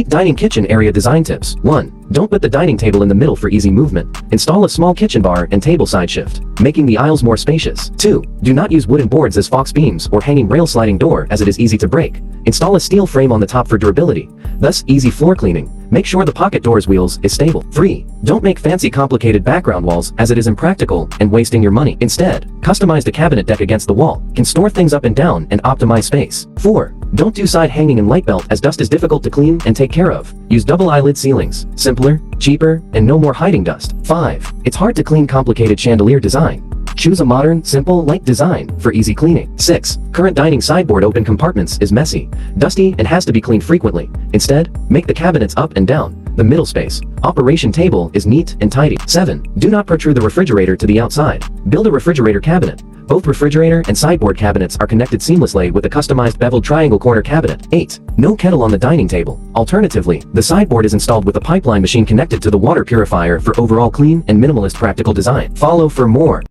Dining kitchen area design tips. 1. Don't put the dining table in the middle for easy movement. Install a small kitchen bar and table side shift, making the aisles more spacious. 2. Do not use wooden boards as Fox beams or hanging rail sliding door, as it is easy to break. Install a steel frame on the top for durability, thus easy floor cleaning. Make sure the pocket doors wheels is stable. 3. Don't make fancy complicated background walls, as it is impractical and wasting your money. Instead, customize the cabinet deck against the wall, can store things up and down and optimize space. 4. Don't do side hanging and light belt, as dust is difficult to clean and take care of. Use double eyelid ceilings. Simpler, cheaper, and no more hiding dust. 5. It's hard to clean complicated chandelier design. Choose a modern, simple, light design for easy cleaning. 6. Current dining sideboard open compartments is messy, dusty, and has to be cleaned frequently. Instead, make the cabinets up and down. The middle space, operation table, is neat and tidy. 7. Do not protrude the refrigerator to the outside. Build a refrigerator cabinet. Both refrigerator and sideboard cabinets are connected seamlessly with a customized beveled triangle corner cabinet. 8. No kettle on the dining table. Alternatively, the sideboard is installed with a pipeline machine connected to the water purifier for overall clean and minimalist practical design. Follow for more.